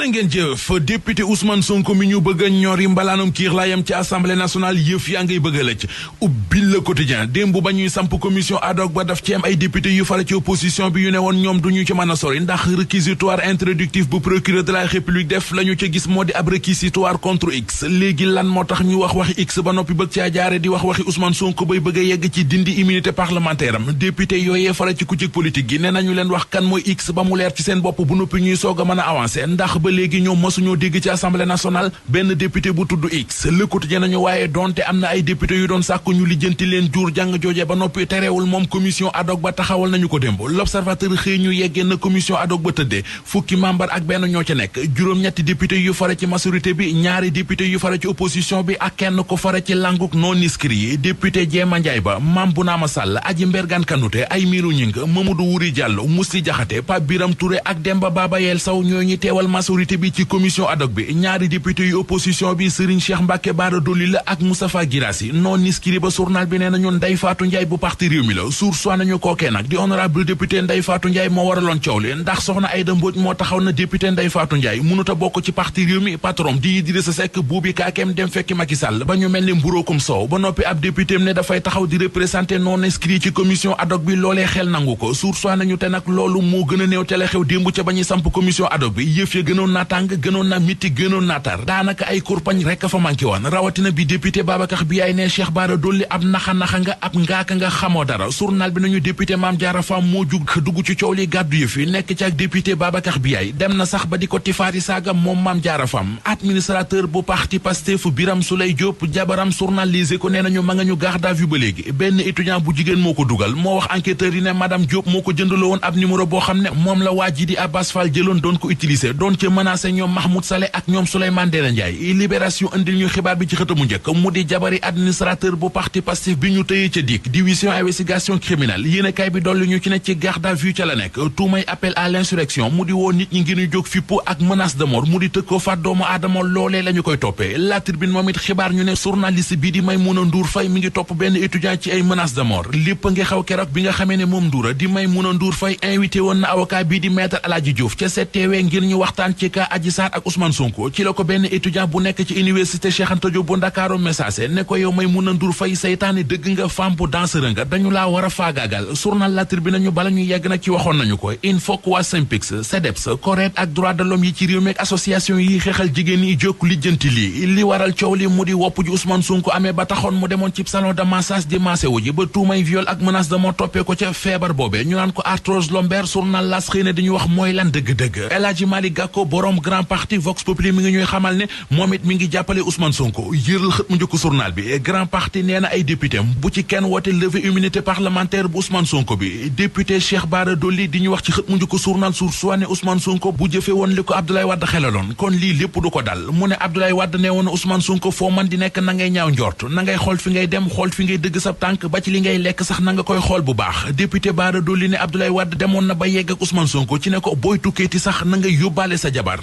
ngeen jëf député Ousmane Sonko mi ñu bëgg a ñori mbalaanum kiir laayam ci assemblée nationale yëf yaa ngay bëgg a lëcc ubbil le quotidien démb ba ñuy samp commission ad hoc ba daf ci am ay député yu fara ci opposition bi yu ne woon ñoom duñu ci mën a sori ndax réquisitoire introductif bu procureur de la république def la ñu ca gis moo di ab réquisitoire contre x léegi lan moo tax ñu wax waxi x ba noppi bëgg caa jaare di wax waxi Ousmane Sonko bay bëgg a yegg ci dindi immunité parlementaire am député yooyee fara ci kujje politique gi ne nañu leen wax kan mooy x ba mu leer ci seen bopp bu noppi ñuy soog a mën a avancer ndax ba léegi ñoom mësuñoo dégg ci assemblée nationale benn député bu tudd x Le Quotidien nañu waaye donte am na ay député yu doon sàkku ñu lijjanti leen jur jàng jooje ba noppi terewul moom commission ad hoc ba taxawal nañu ko démb L'Observateur xëy ñu yeggee na commission ad hoc ba tëddee fukki membre ak benn ñoo ca nekk juróom-ñetti député yu fare ci majorité bi ñaari député yu fare ci opposition bi ak kenn ko fare ci languk non inscrit yi député Jéema Njaay ba Mame Bounama Sall Aji Mbergane Kanouté Aymérou Gningue Mamadou Wuri Diallo Mously Diakhaté Pape Biram Touré ak Demba Baba Yel Sow ñoo ñi teewal majorité bi ci commission ad hoc bi ñaari député yu opposition bi Serigne Cheikh Mbacké Bara Dolly la ak Moustapha Guirassy non inscrit ba journal bi nee nañu Ndeye Fatou Ndiaye bu parti Rewmi la source nañu kookee nag di honorable député Ndeye Fatou Ndiaye moo waraloon coow li ndax soxna Aïda Mbodj moo taxaw na député Ndeye Fatou Ndiaye mënut a bokk ci parti Rewmi patron di Idrissa Seck buubi kaakeem dem fekki Macky Sall ba ñu mel ni mburóokum soow ba noppi ab député ne dafay taxaw di représenter non inscrit ci commission ad hoc bi loolee xel nangu ko source nañu te nag loolu moo gën a néew te la xew démb ca ba ñuy samp commission ad hoc bi yëf ya gënoon naa tàng gënoon na miti gënoon naa tar daanaka ay kurpañ rekk a fa manqué woon rawatina bi député Babacar Biaye ne Cheikh Bara Dolly ab naxa-naxa nga ab ngaaka nga xamoo dara journal bi nañu député Mame Diarra Fam moo jug dugg ci coow li gàddu yëf yi nekk ci ak député Babacar Biaye dem na sax ba di ko tifaari saaga moom Mame Diarra Fam administrateur bu parti Pastef Birame Souleye Diop jabaram journal Les Échos nee nañu ma nga ñu garde à vue ba léegi benn étudiant bu jigéen moo ko dugal moo wax enquêteur yi ne madame Diop moo ko jëndaloo woon ab numéro boo xam ne moom la waa ji di Abbas Fall jëloon doon ko utiliser doon ca menacé ñoom Mahmoud Saleh ak ñoom Souleymane Ndéné Ndiaye libération indil ñu xibaar bi ci xëtamu njëkk mu di jabari administrateur bu parti Pastef bi ñu tëyee ca DIC division investigation criminelle yéenekaay bi dolli ñu ci ne ci garde à vue ca la nekk tuumay appel à l'insurrection mu di woo nit ñi ngir ñu jóg fippu ak menace de mort mu di tëg ko faat doomu aadama loolee la ñu koy toppee La Tribune moom it xibaar ñu ne journaliste bii di Maïmouna Ndour Faye mi ngi topp benn étudiant ci ay menace de mort lépp nga xew keroog bi nga xamee ne moom Ndoura di Maïmouna Ndour Faye invité woon na avocat bii di maître Aladji Diouf ca CTW ngir ñu waxtaan ci cas Adji Sarr ak Ousmane Sonko ci la ko benn étudiant bu nekk ci université Cheikh Anta Diop bu Ndakaaru message ne ko yow Maïmouna Ndour Faye saytaane dëgg nga femme bu danseuse nga dañu laa war a faagaagal journal La Tribune nañu bala ñu yegg nag ci waxoon nañu ko il faut que waa SYNPICS CDEPS CORED ak droit de l'homme yi ci réew mi ak association yi xeexal jigéen yi jokk lijjanti li waral coow li mu di wopp ji Ousmane Sonko amee ba taxoon mu demoon ci salon de massage di massé wu ji ba tuumay viol ak menace de mort toppee ko ca feebar boobee ñu naan ko arthrose lombaire journal L'As xëy na dañu wax mooy lan dëgg-dëgg El Hadji Malick Gakou borom grand parti Vox Populi mi ngi ñuy xamal ne moom it mi ngi jàppale Ousmane Sonko yëral xët mu njëkk journal bi grand parti nee na ay député bu ci kenn woote levée immunité parlementaire bu Ousmane Sonko bi député Cheikh Bara Dolly di ñu wax ci xët mu njëkk journal Source A ne Ousmane Sonko bu jëfe woon li ko Abdoulaye Wade xelaloon kon lii lépp du ko dal mu ne Abdoulaye Wade ne woon Ousmane Sonko foo man di nekk na ngay ñaaw njort na ngay xool fi ngay dem xool fi ngay dëgg sa tànk ba ci li ngay lekk sax na nga koy xool bu baax député Bara Dolly ne Abdoulaye Wade demoon na ba yegg ak Ousmane Sonko ci ne ko booy tukkeeti sax na ngay yóbbaale sa jabar